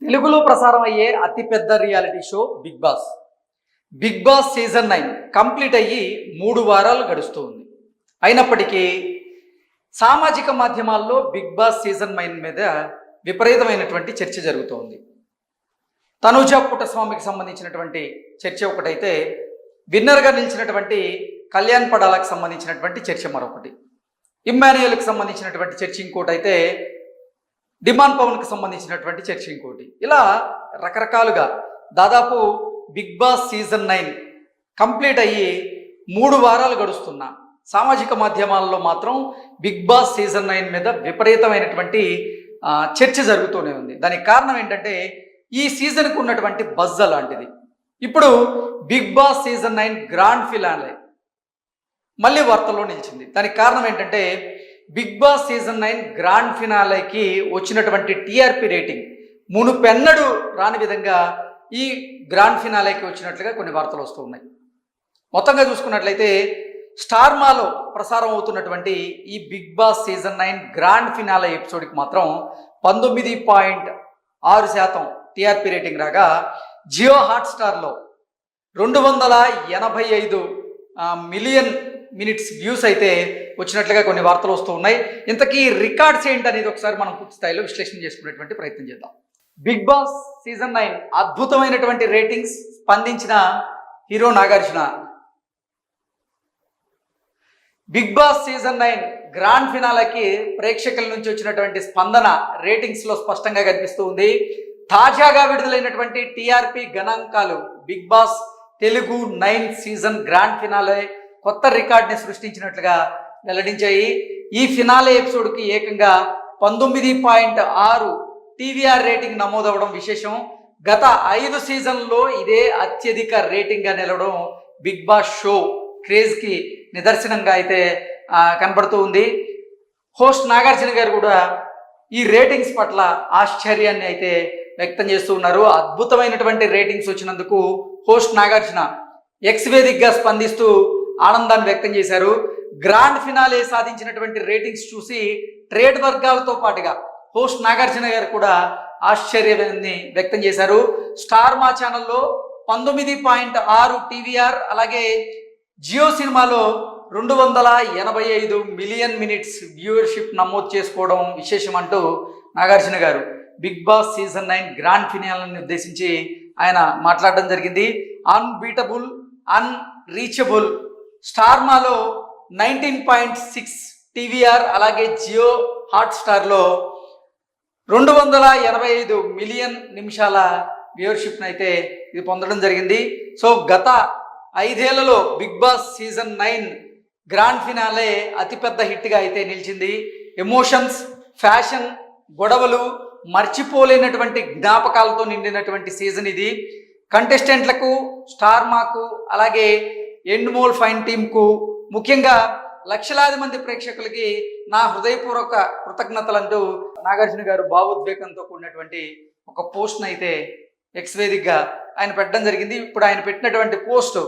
తెలుగులో ప్రసారం అయ్యే అతిపెద్ద reality show Bigg Boss. Bigg boss season 9 complete అయ్యి 3 వారాలు గడుస్తూ ఉంది. అయినప్పటికీ సామాజిక మాధ్యమాల్లో బిగ్ బాస్ సీజన్ 9 మీద విపరీతమైనటువంటి చర్చ జరుగుతోంది. తనుజ పుట్టస్వామికి సంబంధించినటువంటి చర్చ ఒకటైతే, విన్నర్గా నిలిచినటువంటి కళ్యాణ్ పడాలకు సంబంధించినటువంటి చర్చ మరొకటి, ఇమ్మాన్యుయల్కి సంబంధించినటువంటి చర్చ ఇంకోటి అయితే, డిమాండ్ పవన్కి సంబంధించినటువంటి చర్చ ఇంకోటి. ఇలా రకరకాలుగా దాదాపు బిగ్ బాస్ సీజన్ 9 కంప్లీట్ అయ్యి 3 వారాలు గడుస్తున్నా సామాజిక మాధ్యమాల్లో మాత్రం బిగ్ బాస్ సీజన్ 9 మీద విపరీతమైనటువంటి చర్చ జరుగుతూనే ఉంది. దానికి కారణం ఏంటంటే, ఈ సీజన్కు ఉన్నటువంటి బజ్ అలాంటిది. ఇప్పుడు Bigg boss season 9 grand finale మళ్ళీ వార్తల్లో నిలిచింది. దానికి కారణం ఏంటంటే, బిగ్ బాస్ సీజన్ 9 గ్రాండ్ ఫినాలేకి వచ్చినటువంటి టీఆర్పీ రేటింగ్ మునుపెన్నడూ రాని విధంగా ఈ గ్రాండ్ ఫినాలేకి వచ్చినట్లుగా కొన్ని వార్తలు వస్తూ ఉన్నాయి. మొత్తంగా చూసుకున్నట్లయితే స్టార్ మాలో ప్రసారం అవుతున్నటువంటి ఈ big boss season 9 grand finale ఎపిసోడ్కి మాత్రం 19.6% టీఆర్పీ రేటింగ్ రాగా, జియో హాట్స్టార్లో 285 మిలియన్ మినిట్స్ వ్యూస్ అయితే వచ్చినట్లుగా కొన్ని వార్తలు వస్తూ ఉన్నాయి. ఇంతకీ రికార్డ్స్ ఏంటి అనేది ఒకసారి మనం పూర్తి స్థాయిలో విశ్లేషణ చేసుకునేటువంటి ప్రయత్నం చేద్దాం. బిగ్ బాస్ సీజన్ 9 అద్భుతమైనటువంటి రేటింగ్స్, స్పందించిన hero Nagarjuna. Big boss season 9 grand ఫినాలేకి ప్రేక్షకుల నుంచి వచ్చినటువంటి స్పందన రేటింగ్స్లో స్పష్టంగా కనిపిస్తూ ఉంది. తాజాగా విడుదలైనటువంటి టీఆర్పీ గణాంకాలు Bigg Boss Telugu 9 season grand finale కొత్త రికార్డ్ని సృష్టించినట్లుగా వెల్లడించాయి. ఈ ఫినాలే ఎపిసోడ్కి ఏకంగా 19.6 టీవీఆర్ రేటింగ్ నమోదవడం విశేషం. గత 5 సీజన్లో ఇదే అత్యధిక రేటింగ్గా నిలవడం బిగ్ బాస్ షో క్రేజ్కి నిదర్శనంగా అయితే కనబడుతూ ఉంది. హోస్ట్ నాగార్జున గారు కూడా ఈ రేటింగ్స్ పట్ల ఆశ్చర్యాన్ని అయితే వ్యక్తం చేస్తూ ఉన్నారు. అద్భుతమైనటువంటి రేటింగ్స్ వచ్చినందుకు హోస్ట్ నాగార్జున ఎక్స్ వేదికగా స్పందిస్తూ ఆనందాన్ని వ్యక్తం చేశారు. గ్రాండ్ ఫినాలే సాధించినటువంటి రేటింగ్స్ చూసి ట్రేడ్ వర్గాలతో పాటుగా హోస్ట్ నాగార్జున గారు కూడా ఆశ్చర్యాన్ని వ్యక్తం చేశారు. స్టార్ మా ఛానల్లో 19.6 టీవీఆర్, అలాగే జియో సినిమాలో 285 మిలియన్ మినిట్స్ వ్యూవర్షిప్ నమోదు చేసుకోవడం విశేషం అంటూ నాగార్జున గారు బిగ్ బాస్ సీజన్ 9 గ్రాండ్ ఫినాలేని ఉద్దేశించి ఆయన మాట్లాడడం జరిగింది. Unbeatable, unreachable. స్టార్ మాలో 19.6 టీవీఆర్, అలాగే జియో హాట్స్టార్లో 285 మిలియన్ నిమిషాల వ్యూవర్షిప్ని అయితే ఇది పొందడం జరిగింది. సో గత 5 ఏళ్లలో Bigg boss season 9 grand finale అతిపెద్ద హిట్గా అయితే నిలిచింది. ఎమోషన్స్, ఫ్యాషన్, గొడవలు, మర్చిపోలేనటువంటి జ్ఞాపకాలతో నిండినటువంటి సీజన్ ఇది. కంటెస్టెంట్లకు, స్టార్ మాకు, అలాగే ఎండ్మోల్ ఫైన్ టీంకు, ముఖ్యంగా లక్షలాది మంది ప్రేక్షకులకి నా హృదయపూర్వక కృతజ్ఞతలంటూ నాగార్జున గారు భావోద్వేగంతో కూడినటువంటి ఒక పోస్ట్ని అయితే ఎక్స్ వేదికగా ఆయన పెట్టడం జరిగింది. ఇప్పుడు ఆయన పెట్టినటువంటి పోస్ట్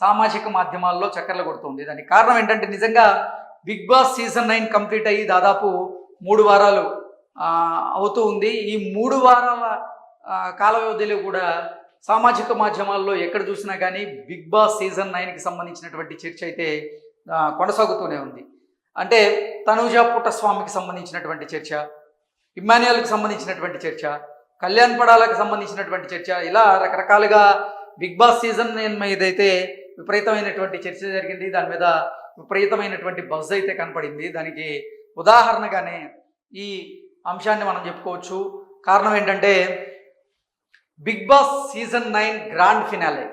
సామాజిక మాధ్యమాల్లో చక్కర్లు కొడుతుంది. దానికి కారణం ఏంటంటే, నిజంగా బిగ్ బాస్ సీజన్ 9 కంప్లీట్ అయ్యి దాదాపు 3 వారాలు అవుతూ ఉంది. ఈ 3 వారాల కాల వ్యవధిలో కూడా సామాజిక మాధ్యమాల్లో ఎక్కడ చూసినా కానీ బిగ్ బాస్ సీజన్ 9కి సంబంధించినటువంటి చర్చ అయితే కొనసాగుతూనే ఉంది. అంటే తనుజ పుట్టస్వామికి సంబంధించినటువంటి చర్చ, ఇమ్మాన్యుయల్కి సంబంధించినటువంటి చర్చ, కళ్యాణ్ పడాలకు సంబంధించినటువంటి చర్చ, ఇలా రకరకాలుగా బిగ్ బాస్ సీజన్ 9 మీద అయితే విపరీతమైనటువంటి చర్చ జరిగింది. దాని మీద విపరీతమైనటువంటి బజ్ అయితే కనపడింది. దానికి ఉదాహరణగానే ఈ అంశాన్ని మనం చెప్పుకోవచ్చు. కారణం ఏంటంటే, Bigg boss season 9 grand finale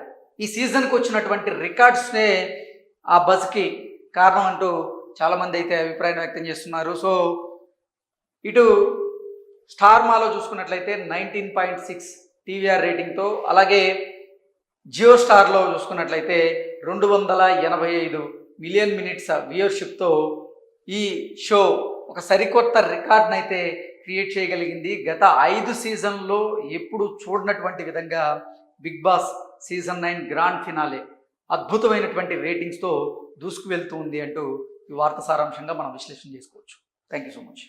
ఈ సీజన్కి వచ్చినటువంటి రికార్డ్స్నే ఆ బజ్కి కారణం అంటూ చాలామంది అయితే అభిప్రాయం వ్యక్తం చేస్తున్నారు. సో ఇటు స్టార్ మాలో చూసుకున్నట్లయితే 19.6 టీవీఆర్ రేటింగ్తో, అలాగే జియో స్టార్లో చూసుకున్నట్లయితే 285 మిలియన్ మినిట్స్ వ్యూవర్షిప్తో ఈ షో ఒక సరికొత్త రికార్డ్ని అయితే క్రియేట్ చేయగలిగింది. గత 5 సీజన్లో ఎప్పుడు చూడనటువంటి విధంగా Bigg boss season 9 grand finale అద్భుతమైనటువంటి రేటింగ్స్తో దూసుకు వెళ్తూ ఉంది అంటూ ఈ వార్త సారాంశంగా మనం విశ్లేషణ చేసుకోవచ్చు. Thank you so much.